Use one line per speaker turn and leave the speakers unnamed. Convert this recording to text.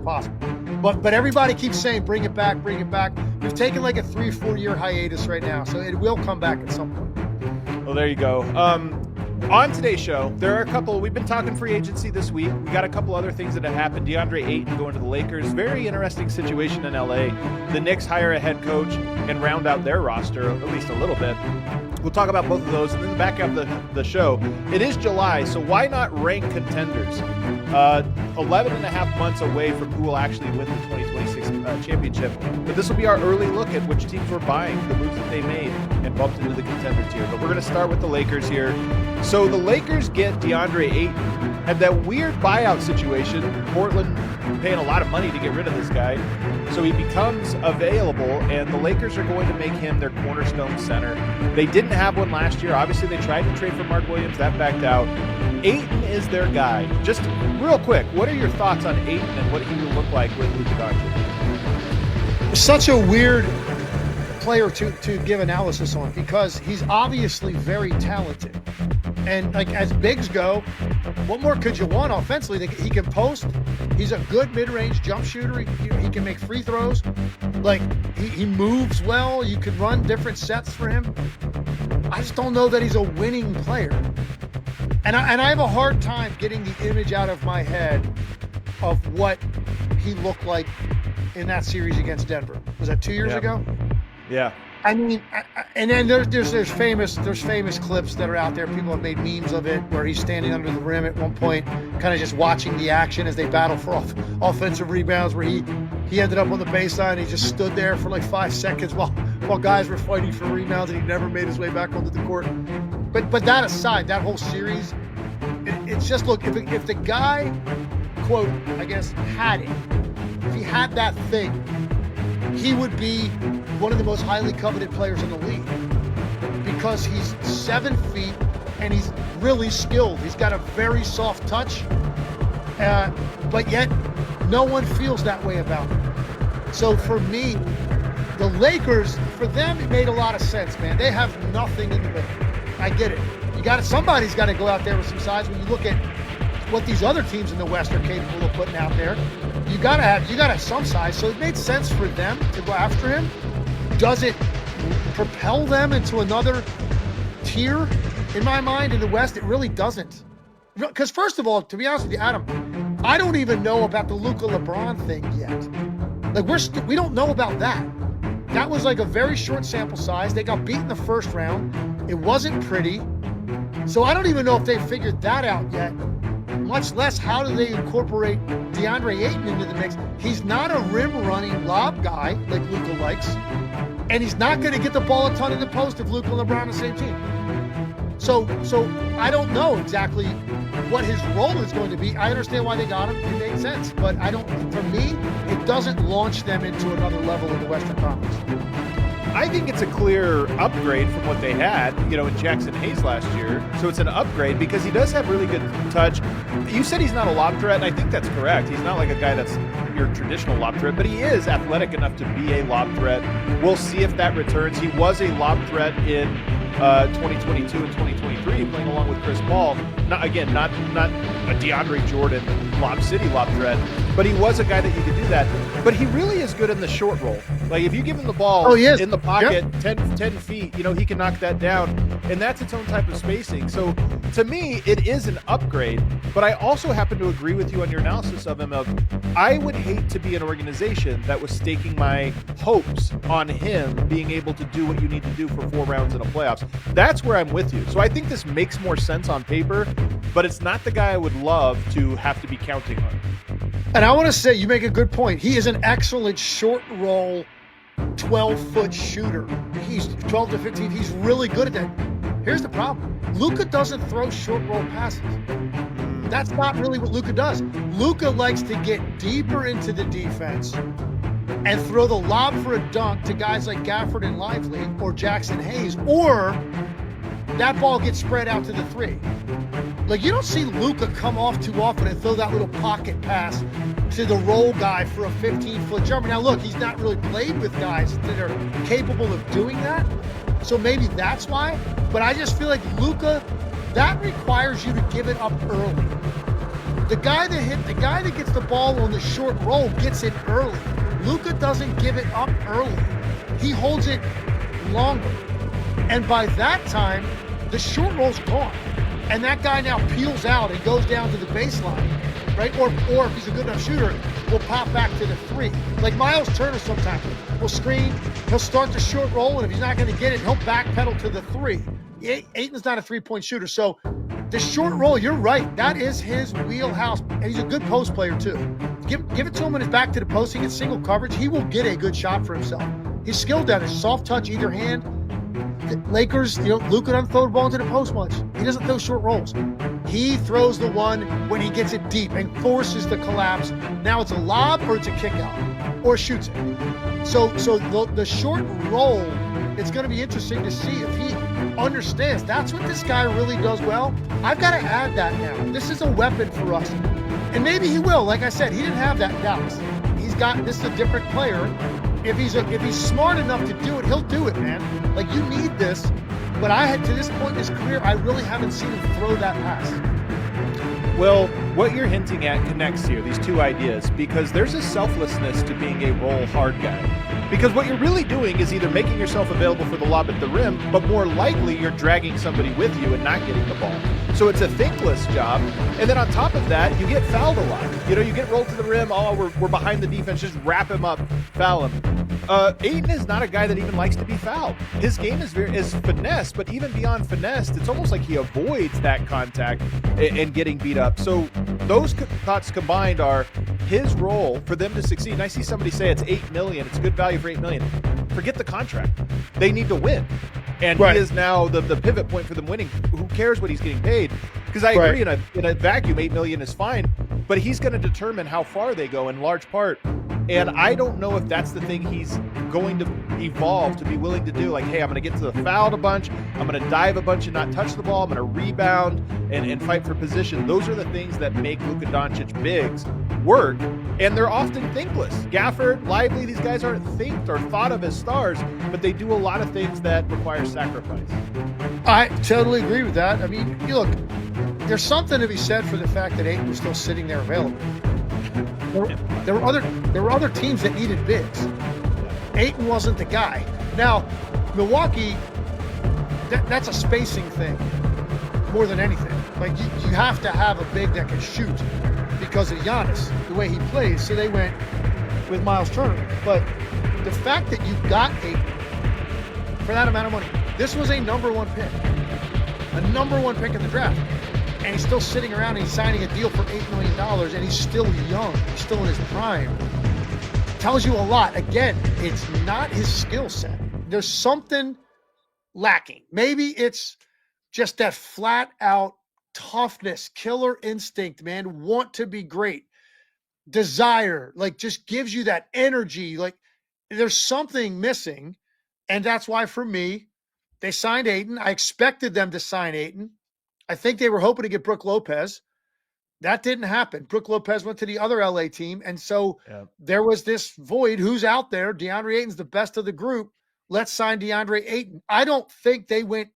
not possible. But everybody keeps saying, bring it back, bring it back. We've taken like a 3-4 year hiatus right now, so it will come back at some point.
Well, there you go. On today's show, there are a couple. We've been talking free agency this week. We got a couple other things that have happened. DeAndre Ayton going to the Lakers. Very interesting situation in LA. The Knicks hire a head coach and round out their roster at least a little bit. We'll talk about both of those, and then back up the show. It is July, so why not rank contenders? 11 and a half months away from who will actually win the 2026 championship. But this will be our early look at which teams were buying, the moves that they made, and bumped into the contender tier. But we're going to start with the Lakers here. So the Lakers get DeAndre Ayton, and that weird buyout situation, Portland paying a lot of money to get rid of this guy. So he becomes available, and the Lakers are going to make him their cornerstone center. They didn't have one last year. Obviously, they tried to trade for Mark Williams. That backed out. Ayton is their guy. Just real quick, what are your thoughts on Ayton, and what he will look like with Luka Doncic?
Such a weird player to give analysis on, because he's obviously very talented. And like as bigs go, what more could you want offensively? He can post. He's a good mid-range jump shooter. He can make free throws. Like he moves well. You could run different sets for him. I just don't know that he's a winning player. And I have a hard time getting the image out of my head of what he looked like in that series against Denver. Was that 2 years ago?
Yeah.
I mean, and then there's famous clips that are out there. People have made memes of it where he's standing under the rim at one point, kind of just watching the action as they battle for offensive rebounds. Where he ended up on the baseline. He just stood there for like 5 seconds while guys were fighting for rebounds, and he never made his way back onto the court. But that aside, that whole series, it's just look. If the guy, quote, I guess, had it, if he had that thing, he would be one of the most highly coveted players in the league, because he's 7 feet and he's really skilled. He's got a very soft touch, but yet no one feels that way about him. So for me, the Lakers, for them, it made a lot of sense, man. They have nothing in the middle. I get it. Somebody's got to go out there with some size. When you look at what these other teams in the West are capable of putting out there, you gotta have some size. So it made sense for them to go after him. Does it propel them into another tier? In my mind, in the West, it really doesn't. Because first of all, to be honest with you, Adam, I don't even know about the Luka LeBron thing yet. Like we don't know about that. That was like a very short sample size. They got beat in the first round. It wasn't pretty. So I don't even know if they figured that out yet. Much less how do they incorporate DeAndre Ayton into the mix. He's not a rim-running lob guy like Luka likes, and he's not going to get the ball a ton in the post if Luka and LeBron are the same team. So I don't know exactly what his role is going to be. I understand why they got him. It made sense. But for me, it doesn't launch them into another level in the Western Conference.
I think it's a clear upgrade from what they had, in Jackson Hayes last year. So it's an upgrade because he does have really good touch. You said he's not a lob threat, and I think that's correct. He's not like a guy that's your traditional lob threat, but he is athletic enough to be a lob threat. We'll see if that returns. He was a lob threat in 2022 and 2023, playing along with Chris Paul. Not a DeAndre Jordan lob city lob threat, but he was a guy that you could do that. But he really is good in the short roll. Like if you give him the ball in the pocket, 10 feet, he can knock that down, and that's its own type of spacing. So to me, it is an upgrade, but I also happen to agree with you on your analysis of him. I would hate to be an organization that was staking my hopes on him being able to do what you need to do for 4 rounds in a playoffs. That's where I'm with you. So I think this makes more sense on paper, but it's not the guy I would love to have to be counting on.
And I want to say, you make a good point. He is an excellent short roll, 12-foot shooter. He's 12 to 15. He's really good at that. Here's the problem. Luka doesn't throw short roll passes. That's not really what Luka does. Luka likes to get deeper into the defense and throw the lob for a dunk to guys like Gafford and Lively or Jackson Hayes, or that ball gets spread out to the 3. Like, you don't see Luka come off too often and throw that little pocket pass to the roll guy for a 15-foot jumper. Now, look, he's not really played with guys that are capable of doing that, so maybe that's why. But I just feel like Luka, that requires you to give it up early. The guy that gets the ball on the short roll gets it early. Luka doesn't give it up early. He holds it longer. And by that time, the short roll's gone. And that guy now peels out and goes down to the baseline, right? Or if he's a good enough shooter, will pop back to the three. Like Miles Turner sometimes will screen, he'll start the short roll, and if he's not going to get it, he'll backpedal to the three. Ayton's not a three-point shooter, so the short roll, you're right, that is his wheelhouse, and he's a good post player too. Give it to him when he's back to the post, he gets single coverage, he will get a good shot for himself. He's skilled at it, soft touch either hand. The Lakers, Luka doesn't throw the ball into the post much. He doesn't throw short rolls. He throws the one when he gets it deep and forces the collapse. Now it's a lob or it's a kick out or shoots it. So the short roll, it's going to be interesting to see if he understands that's what this guy really does well. I've got to add that now. This is a weapon for us. And maybe he will. Like I said, he didn't have that in Dallas. This is a different player. If he's smart enough to do it, he'll do it, man. Like, you need this. But to this point in his career, I really haven't seen him throw that pass.
Well, what you're hinting at connects here, these two ideas, because there's a selflessness to being a roll hard guy. Because what you're really doing is either making yourself available for the lob at the rim, but more likely you're dragging somebody with you and not getting the ball. So it's a thankless job. And then on top of that, you get fouled a lot. You get rolled to the rim. Oh, we're behind the defense. Just wrap him up, foul him. Ayton is not a guy that even likes to be fouled. His game is finesse, but even beyond finesse, it's almost like he avoids that contact and getting beat up. So those thoughts combined are his role for them to succeed. And I see somebody say it's $8 million. It's good value for $8 million. Forget the contract. They need to win. And right. He is now the pivot point for them winning. Who cares what he's getting paid? Because I agree, in a vacuum, $8 million is fine, but he's going to determine how far they go in large part. And I don't know if that's the thing he's going to evolve to be willing to do. Like, hey, I'm going to get to the foul a bunch. I'm going to dive a bunch and not touch the ball. I'm going to rebound and fight for position. Those are the things that make Luka Doncic bigs work. And they're often thinkless. Gafford, Lively, these guys aren't thinked or thought of as stars, but they do a lot of things that require sacrifice.
I totally agree with that. I mean, look, there's something to be said for the fact that Ayton was still sitting there available. There were other teams that needed bigs. Ayton wasn't the guy. Now, Milwaukee, that's a spacing thing more than anything. Like, you have to have a big that can shoot because of Giannis, the way he plays. So they went with Miles Turner. But the fact that you got Ayton for that amount of money, this was a number one pick in the draft. And he's still sitting around and he's signing a deal for $8 million and he's still young. He's still in his prime. Tells you a lot. Again, it's not his skill set. There's something lacking. Maybe it's just that flat out toughness, killer instinct, man, want to be great. Desire, like, just gives you that energy. Like, there's something missing. And that's why, for me, they signed Ayton. I expected them to sign Ayton. I think they were hoping to get Brook Lopez. That didn't happen. Brook Lopez went to the other LA team. And so there was this void. Who's out there? DeAndre Ayton's the best of the group. Let's sign DeAndre Ayton. I don't think they went